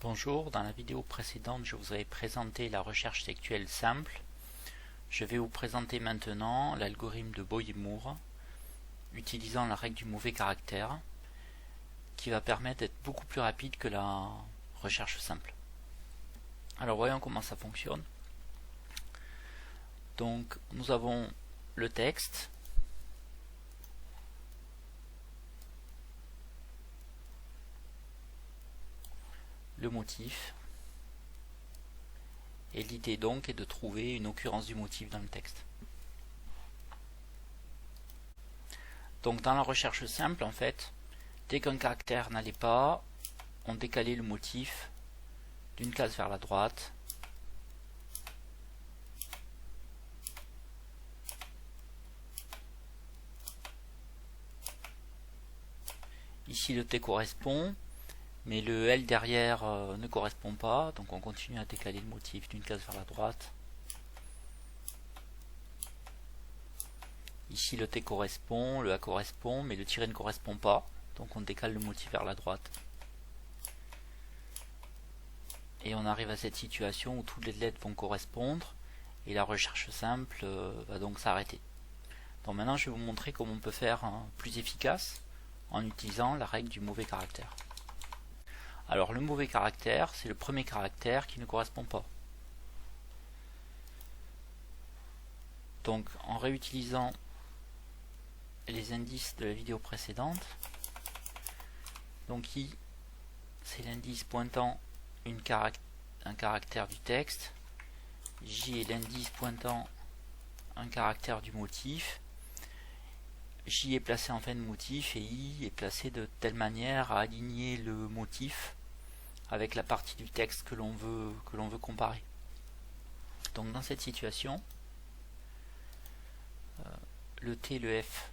Bonjour, dans la vidéo précédente je vous avais présenté la recherche textuelle simple. Je vais vous présenter maintenant l'algorithme de Boyer-Moore utilisant la règle du mauvais caractère qui va permettre d'être beaucoup plus rapide que la recherche simple. Alors voyons comment ça fonctionne. Donc nous avons le texte, le motif, et l'idée donc est de trouver une occurrence du motif dans le texte. Donc dans la recherche simple, en fait, dès qu'un caractère n'allait pas, on décalait le motif d'une case vers la droite, ici le T correspond, mais le L derrière ne correspond pas, donc on continue à décaler le motif d'une case vers la droite. Ici le T correspond, le A correspond, mais le tiré ne correspond pas, donc on décale le motif vers la droite. Et on arrive à cette situation où toutes les lettres vont correspondre, et la recherche simple va donc s'arrêter. Donc maintenant je vais vous montrer comment on peut faire plus efficace en utilisant la règle du mauvais caractère. Alors le mauvais caractère, c'est le premier caractère qui ne correspond pas. Donc en réutilisant les indices de la vidéo précédente, donc I, c'est l'indice pointant un caractère du texte, J est l'indice pointant un caractère du motif, J est placé en fin de motif et I est placé de telle manière à aligner le motif avec la partie du texte que l'on veut comparer. Donc dans cette situation, le T et le F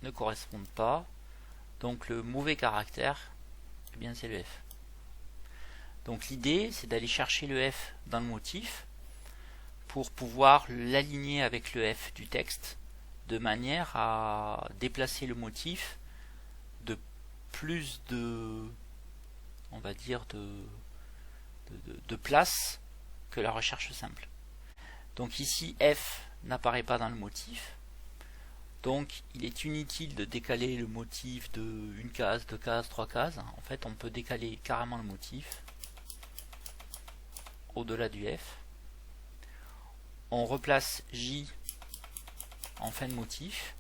ne correspondent pas, donc le mauvais caractère, eh bien c'est le F. Donc l'idée c'est d'aller chercher le F dans le motif pour pouvoir l'aligner avec le F du texte de manière à déplacer le motif de plus de, on va dire, de place que la recherche simple. Donc ici F n'apparaît pas dans le motif, donc il est inutile de décaler le motif de une case, deux cases, trois cases. En fait on peut décaler carrément le motif au-delà du F. On replace J en fin de motif,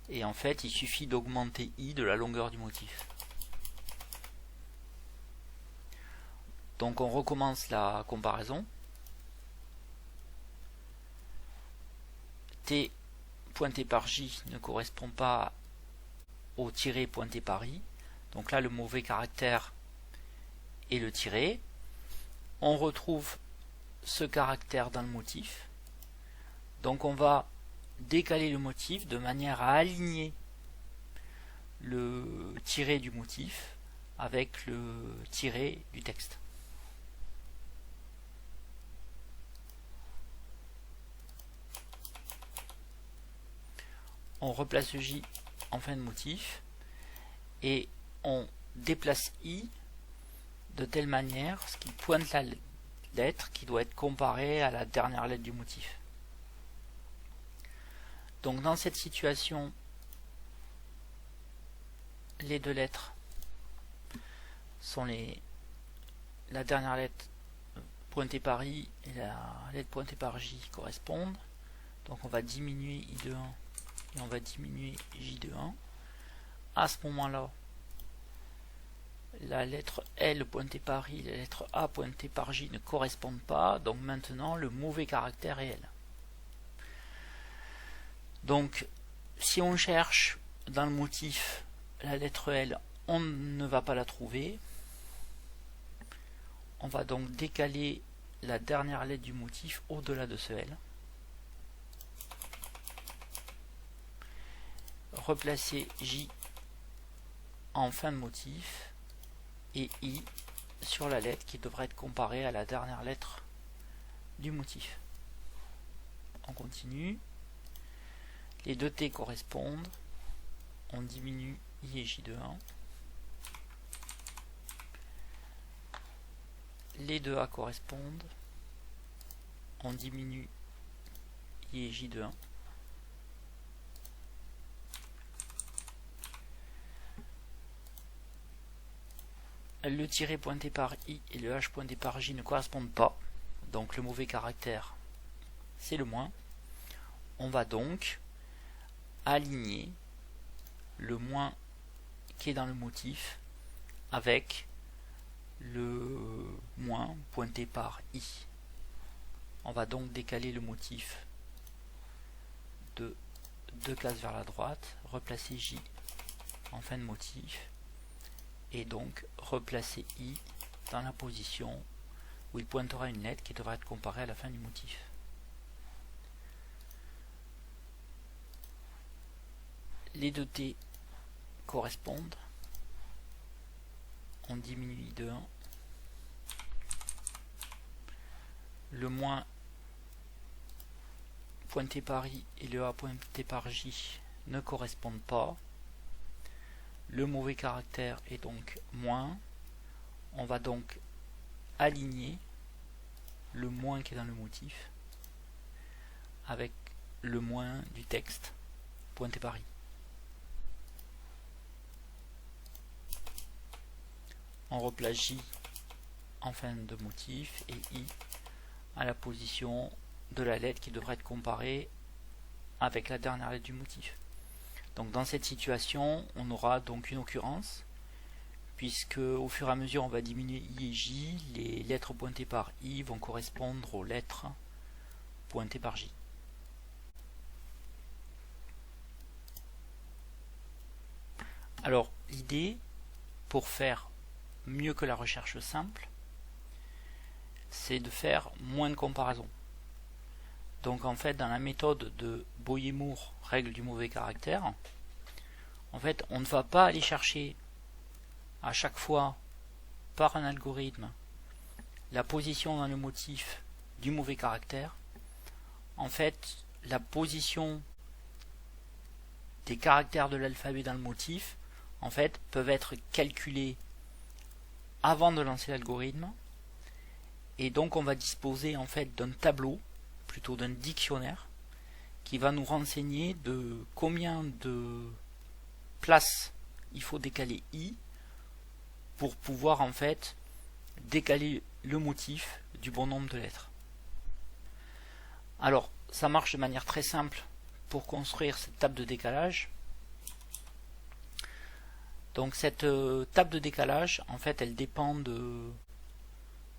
et en fait il suffit d'augmenter I de la longueur du motif. Donc on recommence la comparaison. T pointé par J ne correspond pas au tiré pointé par I, donc là le mauvais caractère est le tiré. On retrouve ce caractère dans le motif, donc on va décaler le motif de manière à aligner le tiré du motif avec le tiré du texte. On replace J en fin de motif et on déplace I de telle manière ce qui pointe la lettre qui doit être comparée à la dernière lettre du motif. Donc dans cette situation, les deux lettres sont la dernière lettre pointée par I et la lettre pointée par J correspondent. Donc on va diminuer I de 1 et on va diminuer J de 1. À ce moment-là, la lettre L pointée par I et la lettre A pointée par J ne correspondent pas, donc maintenant le mauvais caractère est L. Donc si on cherche dans le motif la lettre L, on ne va pas la trouver. On va donc décaler la dernière lettre du motif au-delà de ce L. Replacer J en fin de motif et I sur la lettre qui devrait être comparée à la dernière lettre du motif. On continue. Les deux T correspondent. On diminue I et J de 1. les deux A correspondent. On diminue I et J de 1. Le tiré pointé par I et le H pointé par J ne correspondent pas. Donc le mauvais caractère, c'est le moins. On va donc aligner le moins qui est dans le motif avec le moins pointé par I. On va donc décaler le motif de 2 cases vers la droite, replacer J en fin de motif et donc replacer I dans la position où il pointera une lettre qui devra être comparée à la fin du motif. Les deux T correspondent. On diminue I de 1. Le moins pointé par I et le A pointé par J ne correspondent pas. Le mauvais caractère est donc moins. On va donc aligner le moins qui est dans le motif avec le moins du texte pointé par I. On replace J en fin de motif et I à la position de la lettre qui devrait être comparée avec la dernière lettre du motif. Donc dans cette situation, on aura donc une occurrence, puisque au fur et à mesure on va diminuer I et J, les lettres pointées par I vont correspondre aux lettres pointées par J. Alors l'idée, pour faire mieux que la recherche simple, c'est de faire moins de comparaisons. Donc en fait, dans la méthode de Boyer-Moore, règle du mauvais caractère, en fait, on ne va pas aller chercher à chaque fois par un algorithme la position dans le motif du mauvais caractère. En fait, la position des caractères de l'alphabet dans le motif, en fait, peuvent être calculées avant de lancer l'algorithme, et donc on va disposer en fait d'un tableau, plutôt d'un dictionnaire, qui va nous renseigner de combien de places il faut décaler I pour pouvoir en fait décaler le motif du bon nombre de lettres. Alors ça marche de manière très simple pour construire cette table de décalage. Donc cette table de décalage, en fait, elle dépend de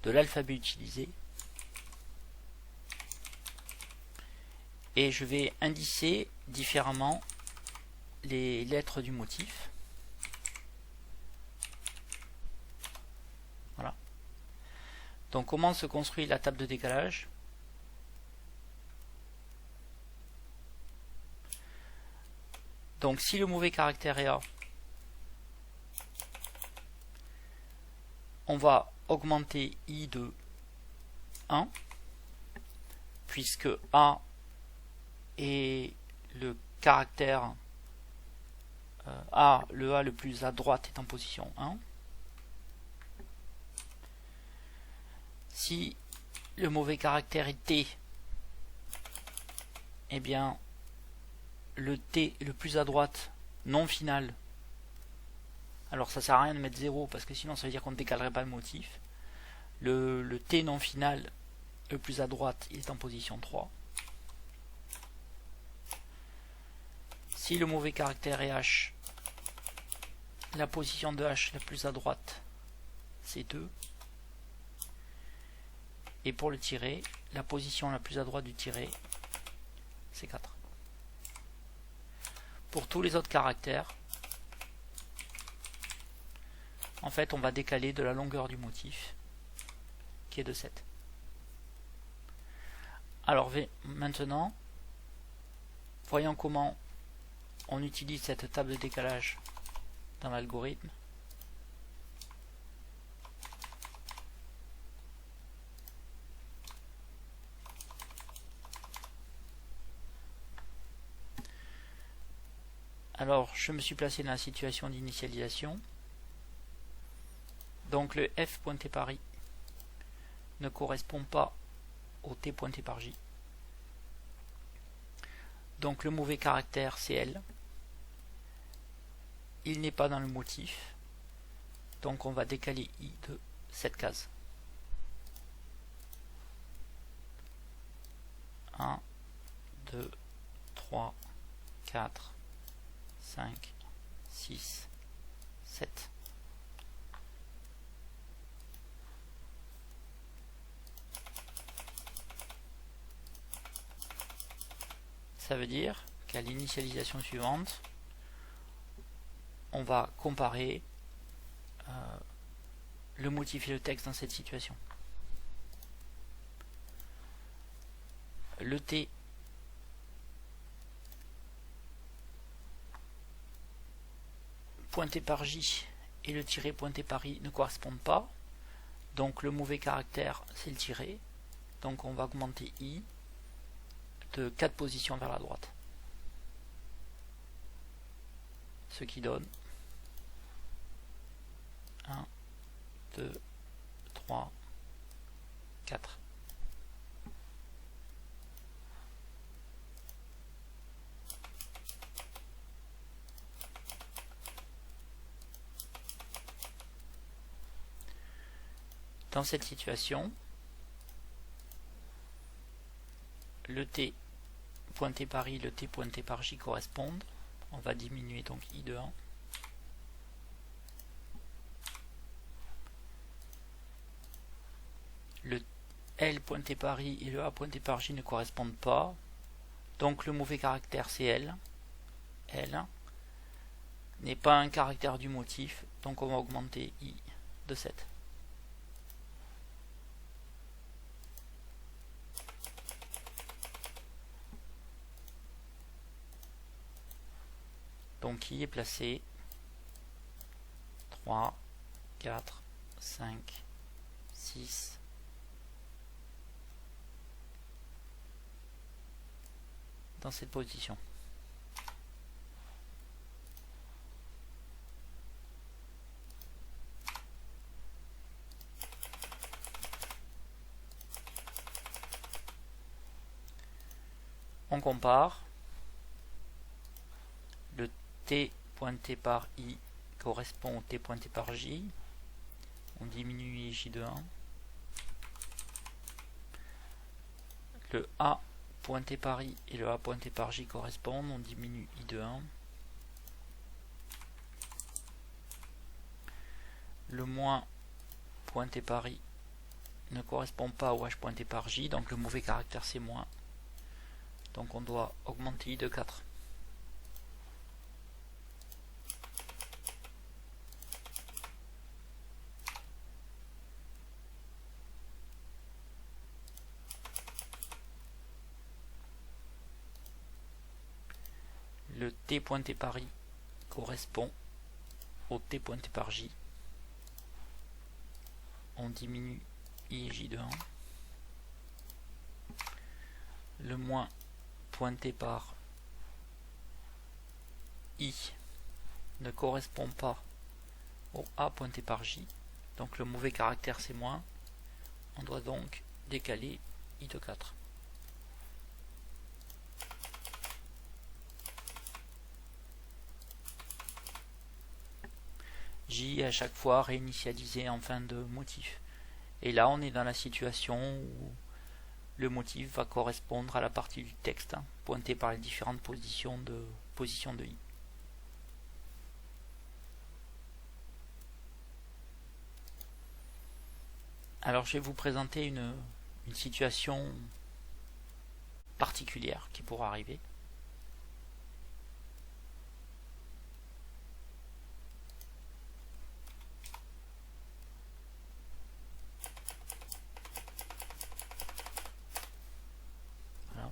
l'alphabet utilisé. Et je vais indicer différemment les lettres du motif. Voilà. Donc comment se construit la table de décalage? Donc si le mauvais caractère est A, on va augmenter I de 1, puisque A est le caractère A, le A le plus à droite est en position 1. Si le mauvais caractère est T, eh bien le T le plus à droite non final. Alors ça sert à rien de mettre 0 parce que sinon ça veut dire qu'on ne décalerait pas le motif. Le T non final le plus à droite il est en position 3. Si le mauvais caractère est H, la position de H la plus à droite c'est 2. Et pour le tiré, la position la plus à droite du tiré c'est 4. Pour tous les autres caractères, en fait, on va décaler de la longueur du motif, qui est de 7. Alors, maintenant, voyons comment on utilise cette table de décalage dans l'algorithme. Alors, je me suis placé dans la situation d'initialisation. Donc le F pointé par I ne correspond pas au t pointé par j. Donc le mauvais caractère c'est L. Il n'est pas dans le motif. Donc on va décaler I de cette case. 1, 2, 3, 4, 5, 6, 7. Ça veut dire qu'à l'initialisation suivante, on va comparer le motif et le texte dans cette situation. Le T pointé par J et le tiré pointé par I ne correspondent pas. Donc le mauvais caractère c'est le tiré. Donc on va augmenter I de 4 positions vers la droite. Ce qui donne 1, 2, 3, 4. Dans cette situation, le T pointé par I, le T pointé par J correspondent. On va diminuer donc I de 1. Le L pointé par I et le A pointé par J ne correspondent pas. Donc le mauvais caractère c'est L. L n'est pas un caractère du motif. Donc on va augmenter I de 7. Donc I est placé 3, 4, 5, 6, dans cette position. On compare. Le T pointé par I correspond au T pointé par J. On diminue J de 1. Le A pointé par I et le A pointé par J correspondent. On diminue I de 1. Le moins pointé par I ne correspond pas au H pointé par J. Donc le mauvais caractère c'est moins. Donc on doit augmenter I de 4. Le T pointé par I correspond au T pointé par J. On diminue I et J de 1. Le moins pointé par I ne correspond pas au A pointé par J. Donc le mauvais caractère c'est moins. On doit donc décaler I de 4. J est à chaque fois réinitialisé en fin de motif. Et là on est dans la situation où le motif va correspondre à la partie du texte pointée par les différentes positions de I. Alors je vais vous présenter une situation particulière qui pourra arriver. Voilà.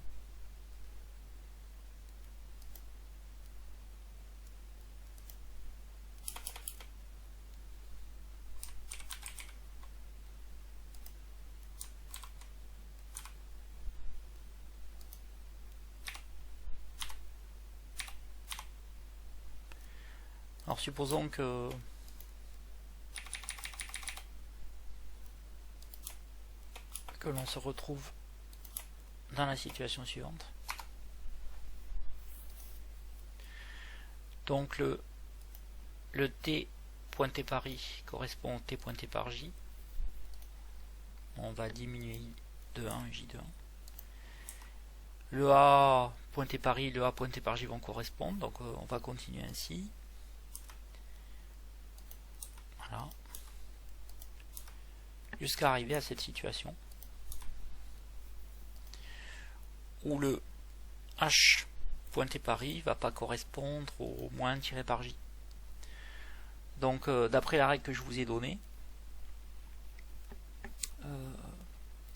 Alors supposons que que l'on se retrouve dans la situation suivante. Donc le t pointé par i correspond au t pointé par j. On va diminuer i de 1 et j de 1. Le a pointé par i, le a pointé par j vont correspondre, donc on va continuer ainsi. Voilà. Jusqu'à arriver à cette situation où le h pointé par i va pas correspondre au moins tiré par j. Donc d'après la règle que je vous ai donnée,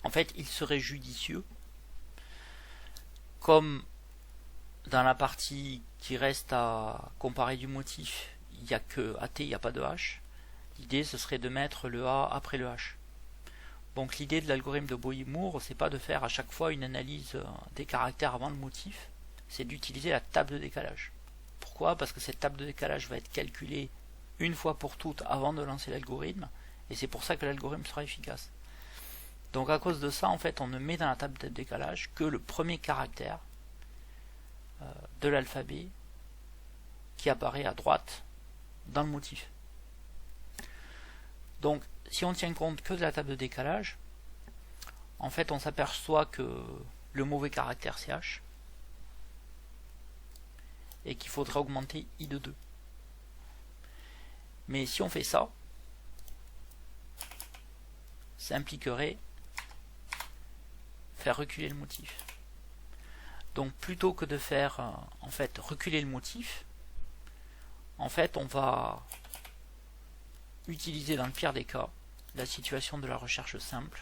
en fait il serait judicieux, comme dans la partie qui reste à comparer du motif, il n'y a que AT, il n'y a pas de H, l'idée ce serait de mettre le A après le H. Donc l'idée de l'algorithme de Boyer-Moore, c'est pas de faire à chaque fois une analyse des caractères avant le motif, c'est d'utiliser la table de décalage. Pourquoi? Parce que cette table de décalage va être calculée une fois pour toutes avant de lancer l'algorithme, et c'est pour ça que l'algorithme sera efficace. Donc à cause de ça, en fait, on ne met dans la table de décalage que le premier caractère de l'alphabet qui apparaît à droite dans le motif. Donc si on tient compte que de la table de décalage, en fait on s'aperçoit que le mauvais caractère c'est H et qu'il faudrait augmenter I de 2. Mais si on fait ça, ça impliquerait faire reculer le motif. Donc plutôt que de faire en fait reculer le motif, en fait on va utiliser dans le pire des cas la situation de la recherche simple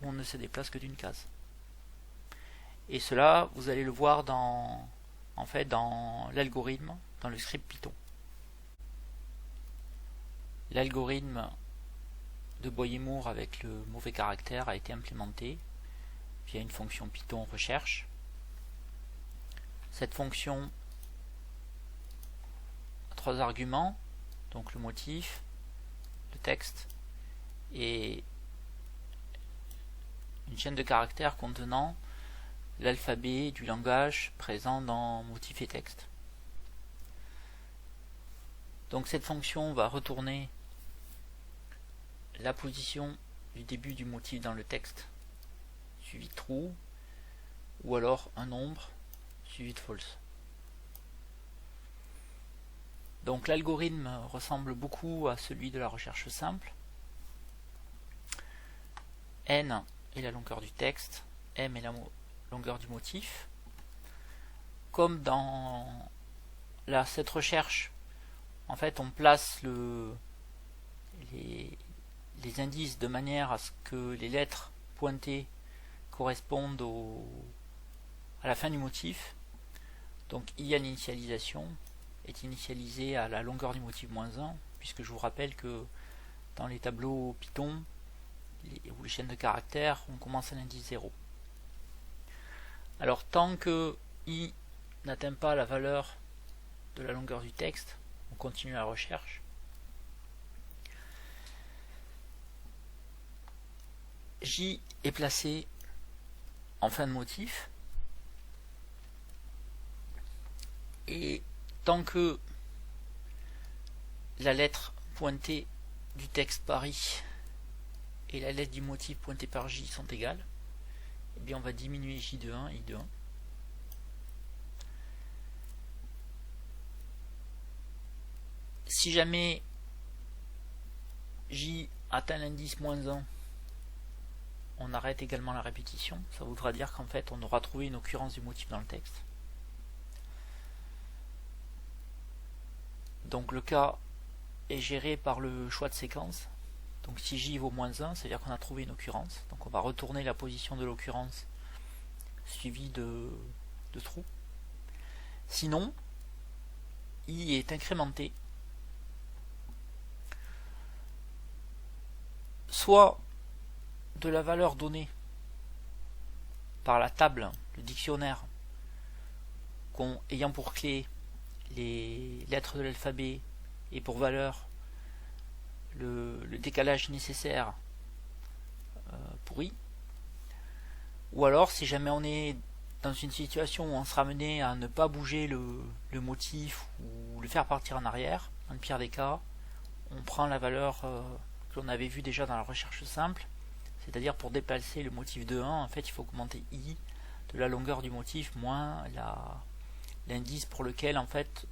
où on ne se déplace que d'une case. Et cela vous allez le voir dans l'algorithme, dans le script Python. L'algorithme de Boyer-Moore avec le mauvais caractère a été implémenté via une fonction Python recherche. Cette fonction a 3 arguments, donc le motif, le texte et une chaîne de caractères contenant l'alphabet du langage présent dans motif et texte. Donc cette fonction va retourner la position du début du motif dans le texte suivi de true, ou alors un nombre suivi de false. Donc l'algorithme ressemble beaucoup à celui de la recherche simple. N est la longueur du texte, M est la longueur du motif. Comme dans cette recherche, en fait on place les indices de manière à ce que les lettres pointées correspondent à la fin du motif. Donc I à l'initialisation est initialisé à la longueur du motif -1, puisque je vous rappelle que dans les tableaux Python ou les chaînes de caractères, on commence à l'indice 0. Alors tant que I n'atteint pas la valeur de la longueur du texte, on continue la recherche. J est placé en fin de motif, et tant que la lettre pointée du texte par I et la lettre du motif pointée par J sont égales, eh bien on va diminuer J de 1 et I de 1. Si jamais J atteint l'indice -1, on arrête également la répétition. Ça voudra dire qu'en fait on aura trouvé une occurrence du motif dans le texte. Donc le cas est géré par le choix de séquence. Donc si J vaut -1, c'est-à-dire qu'on a trouvé une occurrence. Donc on va retourner la position de l'occurrence suivie de true. Sinon, I est incrémenté. Soit de la valeur donnée par la table, le dictionnaire, ayant pour clé les lettres de l'alphabet et pour valeur le décalage nécessaire pour I, Ou alors, si jamais on est dans une situation où on sera amené à ne pas bouger le motif ou le faire partir en arrière, dans le pire des cas, on prend la valeur que l'on avait vue déjà dans la recherche simple, c'est-à-dire pour déplacer le motif de 1, en fait il faut augmenter i de la longueur du motif moins l'indice pour lequel en fait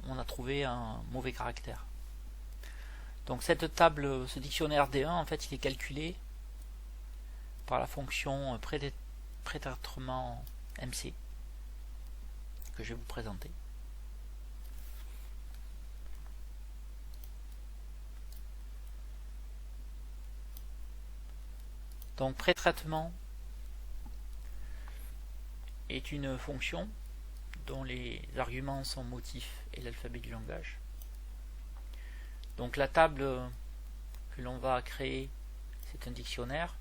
on a trouvé un mauvais caractère. Donc cette table, ce dictionnaire D1, en fait il est calculé par la fonction prétraitement MC que je vais vous présenter. Donc prétraitement est une fonction dont les arguments sont motifs et l'alphabet du langage. Donc la table que l'on va créer, c'est un dictionnaire.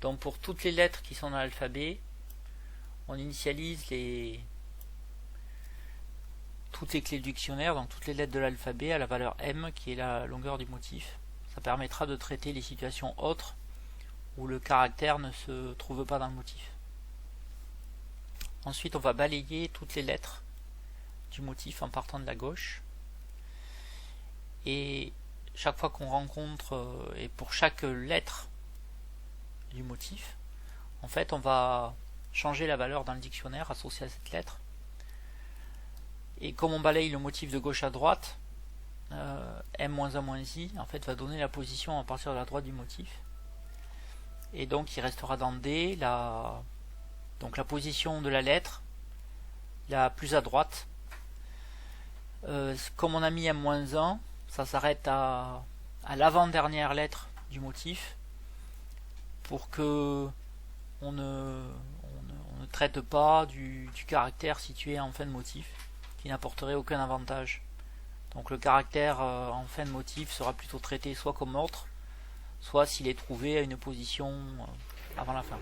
Donc pour toutes les lettres qui sont dans l'alphabet, on initialise toutes les clés du dictionnaire, donc toutes les lettres de l'alphabet à la valeur M qui est la longueur du motif. Ça permettra de traiter les situations autres où le caractère ne se trouve pas dans le motif. Ensuite on va balayer toutes les lettres du motif en partant de la gauche. Et chaque fois qu'on rencontre, et pour chaque lettre du motif, en fait on va changer la valeur dans le dictionnaire associée à cette lettre. Et comme on balaye le motif de gauche à droite, M-1-i en fait va donner la position à partir de la droite du motif. Et donc il restera dans D donc la position de la lettre la plus à droite. Comme on a mis M-1, ça s'arrête à l'avant-dernière lettre du motif pour que on ne traite pas du caractère situé en fin de motif qui n'apporterait aucun avantage. Donc le caractère en fin de motif sera plutôt traité soit comme autre, soit s'il est trouvé à une position avant la fin.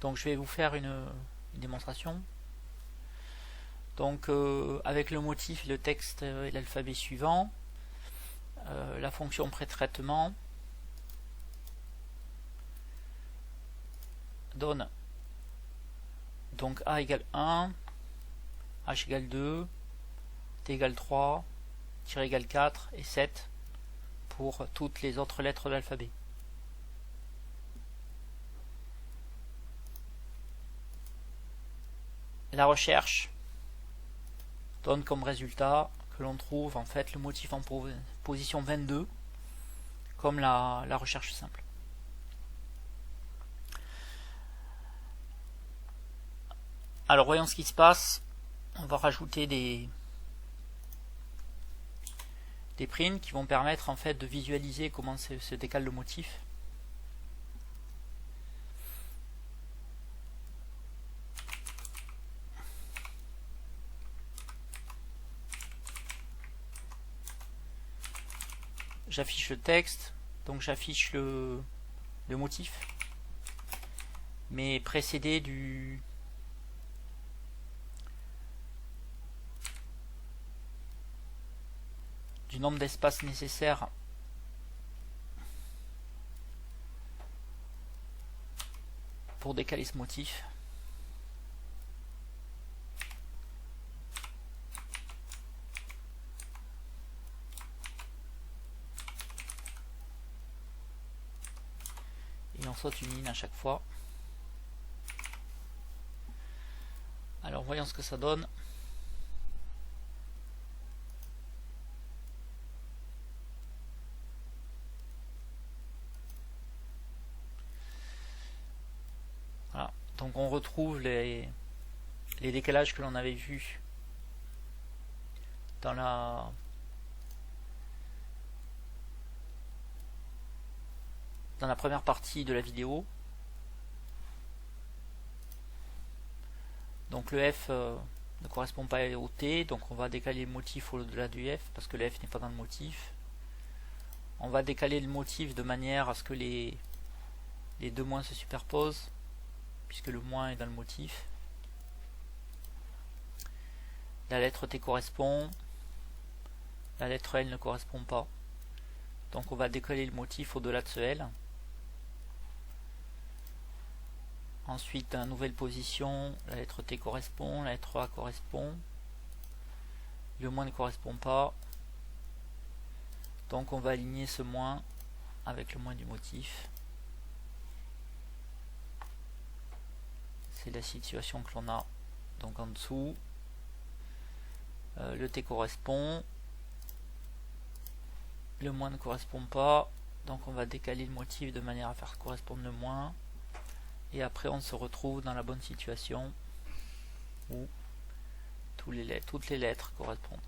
Donc je vais vous faire une démonstration. Donc avec le motif, le texte et l'alphabet suivant, la fonction prétraitement donne donc A égale 1, H égale 2, T égale 3, tiré égale 4 et 7 pour toutes les autres lettres de l'alphabet. La recherche donne comme résultat que l'on trouve en fait le motif en position 22 comme la recherche simple. Alors voyons ce qui se passe. On va rajouter des prints qui vont permettre en fait de visualiser comment se décale le motif. J'affiche le texte, donc j'affiche le motif, mais précédé du nombre d'espaces nécessaires pour décaler ce motif. Et on saute une ligne à chaque fois. Alors voyons ce que ça donne. Voilà. Donc on retrouve les décalages que l'on avait vus dans la première partie de la vidéo. Donc le F ne correspond pas au T, donc on va décaler le motif au-delà du F parce que le F n'est pas dans le motif. On va décaler le motif de manière à ce que les deux moins se superposent puisque le moins est dans le motif. La lettre T correspond, la lettre L ne correspond pas. Donc on va décaler le motif au-delà de ce L. Ensuite, dans la nouvelle position, la lettre T correspond, la lettre A correspond, le moins ne correspond pas. Donc on va aligner ce moins avec le moins du motif. C'est la situation que l'on a. Donc en dessous, le T correspond, le moins ne correspond pas. Donc on va décaler le motif de manière à faire correspondre le moins. Et après on se retrouve dans la bonne situation où toutes les lettres correspondent.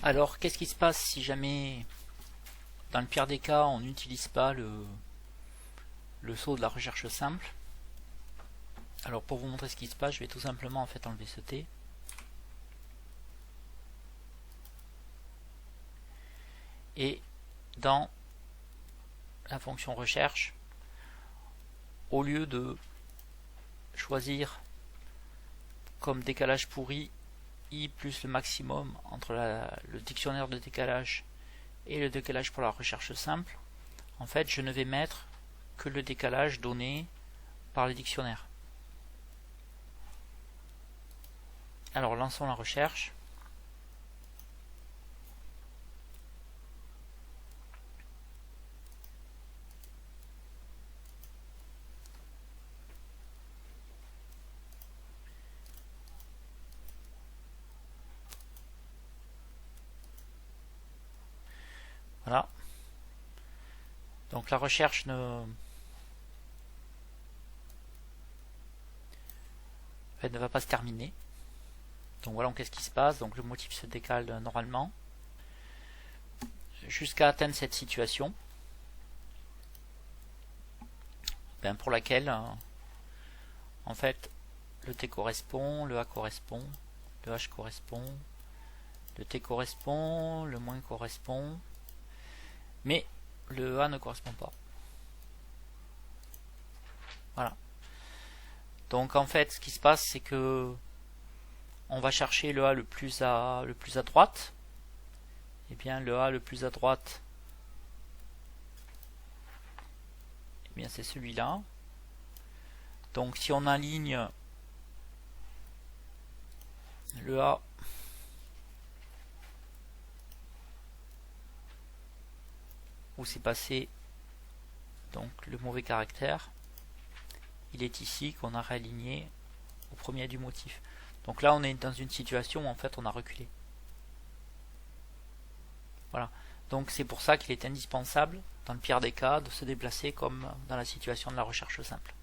Alors qu'est-ce qui se passe si jamais, dans le pire des cas, on n'utilise pas le saut de la recherche simple? Alors pour vous montrer ce qui se passe, je vais tout simplement en fait enlever ce T. Et dans la fonction recherche, au lieu de choisir comme décalage pourri i plus le maximum entre le dictionnaire de décalage et le décalage pour la recherche simple, en fait je ne vais mettre que le décalage donné par le dictionnaire. Alors lançons la recherche. Voilà. Donc la recherche ne va pas se terminer. Donc voilà qu'est-ce qui se passe. Donc le motif se décale normalement jusqu'à atteindre cette situation pour laquelle en fait le T correspond, le A correspond, le H correspond, le T correspond, le moins correspond, mais le A ne correspond pas. Voilà. Donc en fait ce qui se passe c'est que on va chercher le A le plus à droite. Et bien le A le plus à droite, et bien c'est celui-là. Donc si on aligne le A où c'est passé donc le mauvais caractère, il est ici qu'on a réaligné au premier du motif. Donc là on est dans une situation où en fait on a reculé. Voilà. Donc c'est pour ça qu'il est indispensable, dans le pire des cas, de se déplacer comme dans la situation de la recherche simple.